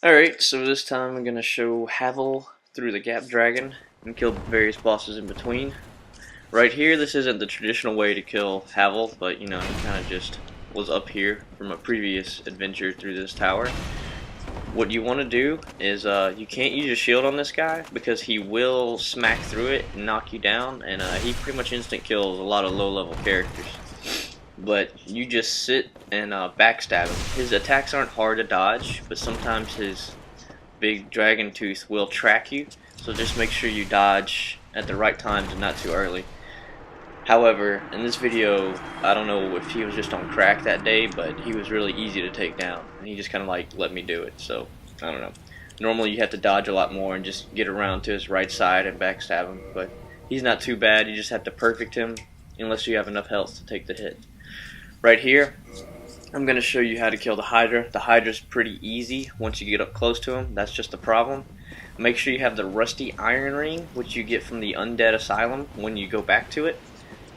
Alright, so this time I'm going to show Havel through the Gap Dragon and kill various bosses in between. Right here, this isn't the traditional way to kill Havel, but he kind of just was up here from a previous adventure through this tower. What you want to do is you can't use your shield on this guy because he will smack through it and knock you down, and he pretty much instant kills a lot of low level characters. But you just sit and backstab him. His attacks aren't hard to dodge, but sometimes his big dragon tooth will track you, so just make sure you dodge at the right times and not too early. However, in this video, I don't know if he was just on crack that day, but he was really easy to take down, and he just kind of like let me do it, so I don't know. Normally you have to dodge a lot more and just get around to his right side and backstab him, but he's not too bad. You just have to perfect him unless you have enough health to take the hit. Right here, I'm going to show you how to kill the Hydra. The Hydra's pretty easy once you get up close to him. That's just the problem. Make sure you have the rusty iron ring, which you get from the Undead Asylum when you go back to it.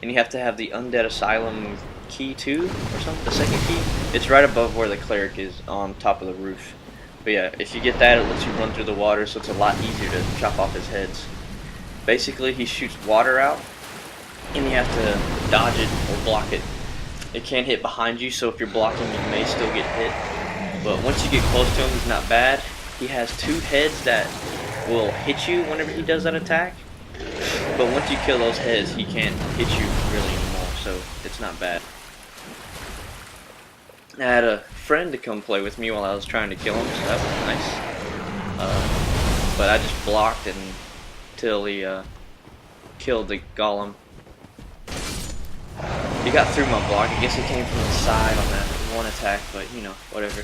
And you have to have the Undead Asylum key too, or something, the second key. It's right above where the cleric is on top of the roof. But yeah, if you get that, it lets you run through the water, so it's a lot easier to chop off his heads. Basically, he shoots water out, and you have to dodge it or block it. It can't hit behind you, so if you're blocking, you may still get hit. But once you get close to him, he's not bad. He has two heads that will hit you whenever he does that attack. But once you kill those heads, he can't hit you really anymore, so it's not bad. I had a friend to come play with me while I was trying to kill him, so that was nice. But I just blocked until he killed the golem. He got through my block. I guess he came from the side on that one attack, but whatever.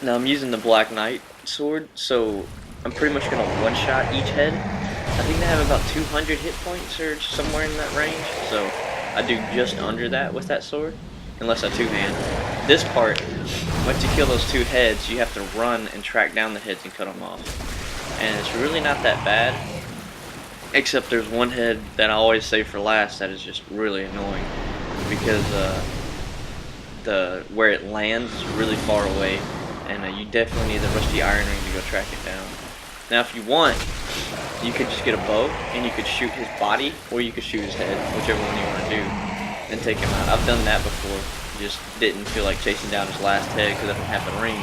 Now I'm using the Black Knight sword, so I'm pretty much going to one-shot each head. I think they have about 200 hit points or somewhere in that range, so I do just under that with that sword, unless I two-hand. This part, once you kill those two heads, you have to run and track down the heads and cut them off. And it's really not that bad. Except there's one head that I always save for last that is just really annoying because where it lands is really far away, and you definitely need the rusty iron ring to go track it down. Now, if you want, you could just get a bow and you could shoot his body, or you could shoot his head, whichever one you want to do, and take him out. I've done that before. Just didn't feel like chasing down his last head because I don't have the ring,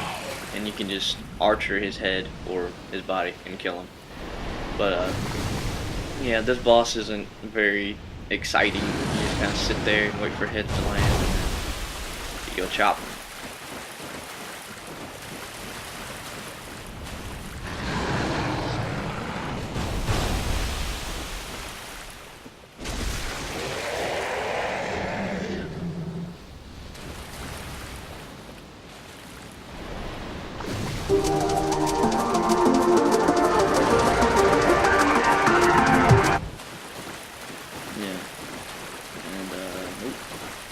and you can just archer his head or his body and kill him. But yeah, this boss isn't very exciting. You just kind of sit there and wait for heads to land, and then you go chop them.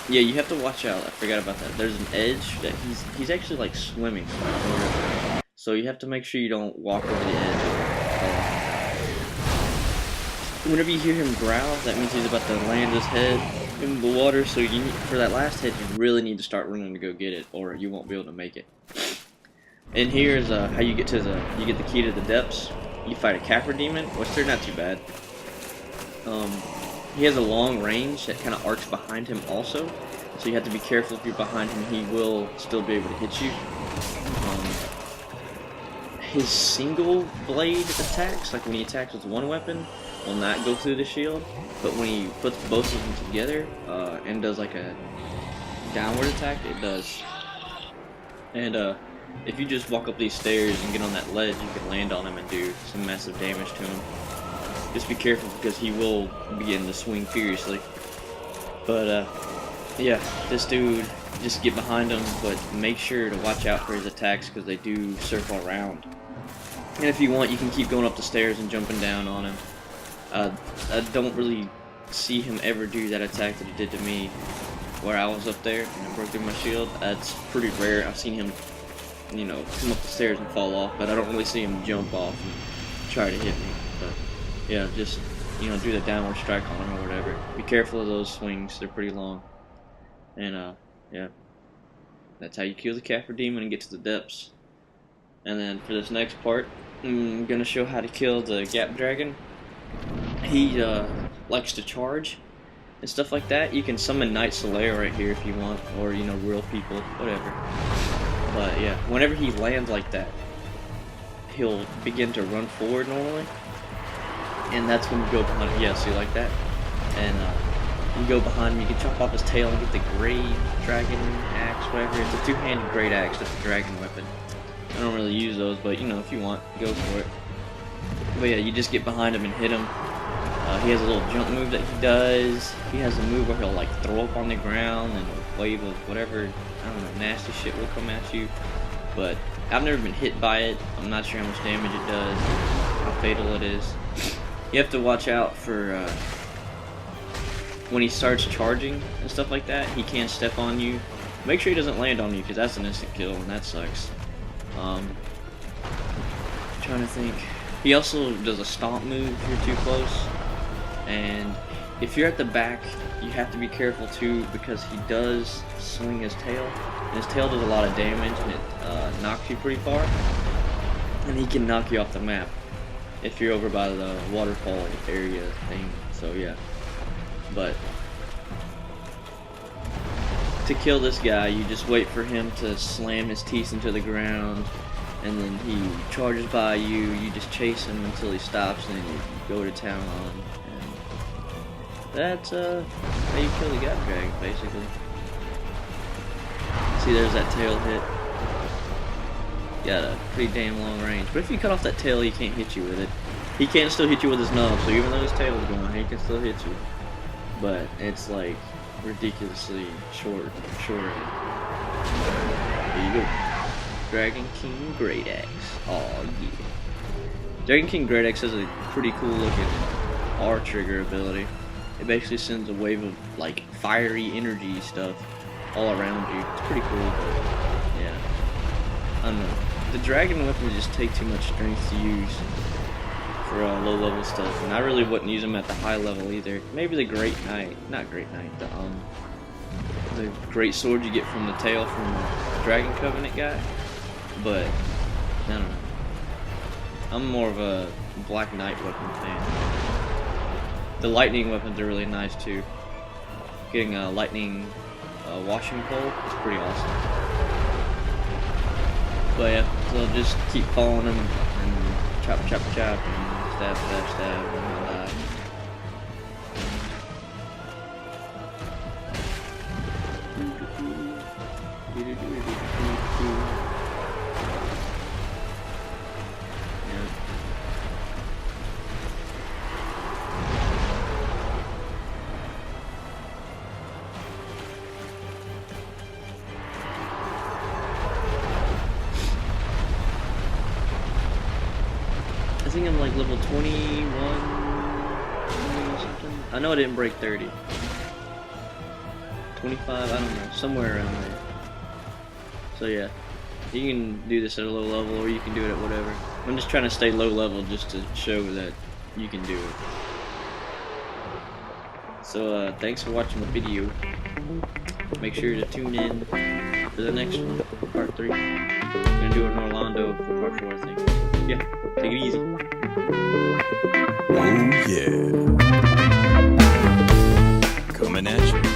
Yeah, you have to watch out. I forgot about that. There's an edge that he's actually like swimming. So you have to make sure you don't walk over the edge. Whenever you hear him growl, that means he's about to land his head in the water. So for that last head, you really need to start running to go get it, or you won't be able to make it. And here's how you get the key to the depths. You fight a Capra demon, which they're not too bad. He has a long range that kind of arcs behind him also, so you have to be careful if you're behind him. He will still be able to hit you. His single blade attacks, like when he attacks with one weapon, will not go through the shield, but when he puts both of them together and does like a downward attack, it does. And if you just walk up these stairs and get on that ledge, you can land on him and do some massive damage to him. Just be careful because he will begin to swing furiously. But yeah, this dude, just get behind him, but make sure to watch out for his attacks because they do circle around. And if you want, you can keep going up the stairs and jumping down on him. I don't really see him ever do that attack that he did to me where I was up there and I broke through my shield. That's pretty rare. I've seen him, come up the stairs and fall off, but I don't really see him jump off and try to hit me. But yeah, just, do the downward strike on him or whatever. Be careful of those swings, they're pretty long. And, yeah. That's how you kill the Capra demon and get to the depths. And then for this next part, I'm gonna show how to kill the Gap Dragon. He likes to charge and stuff like that. You can summon Knight Solaire right here if you want, or you know, real people, whatever. But yeah, whenever he lands like that, he'll begin to run forward normally, and that's when you go behind him. Yeah, see, like that, and you go behind him. You can chop off his tail and get the Great Dragon Axe, whatever. It's a two-handed Great Axe. That's a dragon weapon. I don't really use those, but you know, if you want, go for it. But yeah, you just get behind him and hit him. He has a little jump move that he does. He has a move where he'll like throw up on the ground and a wave of whatever, I don't know, nasty shit will come at you. But I've never been hit by it. I'm not sure how much damage it does, how fatal it is. You have to watch out for when he starts charging and stuff like that. He can step on you. Make sure he doesn't land on you, because that's an instant kill and that sucks. Trying to think. He also does a stomp move if you're too close. And if you're at the back, you have to be careful too, because he does swing his tail. And his tail does a lot of damage, and it knocks you pretty far. And he can knock you off the map if you're over by the waterfall area thing. So yeah. But to kill this guy, you just wait for him to slam his teeth into the ground, and then he charges by you. You just chase him until he stops, and then you go to town on him. And that's how you kill the Gap Dragon, basically. See, there's that tail hit. Got a pretty damn long range. But if you cut off that tail, he can't hit you with it. He can still hit you with his nub, so even though his tail is gone, he can still hit you. But it's like ridiculously short. There you go. Dragon King Great Axe. Oh yeah. Dragon King Great Axe has a pretty cool looking R trigger ability. It basically sends a wave of like fiery energy stuff all around you. It's pretty cool, but yeah. I don't know. The dragon weapons just take too much strength to use for low level stuff, and I really wouldn't use them at the high level either. Maybe the Great Knight, not Great Knight, the great sword you get from the tail from the Dragon Covenant guy. But I don't know. I'm more of a Black Knight weapon fan. The lightning weapons are really nice too. Getting a lightning washing pole is pretty awesome. But yeah, so just keep following them and chop, chop, chop, and stab, stab, stab, and I'll die. I think I'm like level 21 or something. I know I didn't break 30. 25, I don't know, somewhere around there. So yeah, you can do this at a low level, or you can do it at whatever. I'm just trying to stay low level just to show that you can do it. So thanks for watching the video. Make sure to tune in for the next one, part 3. I'm gonna do it in Orlando for part 4, I think. So, yeah, take it easy. Oh yeah. Coming at you.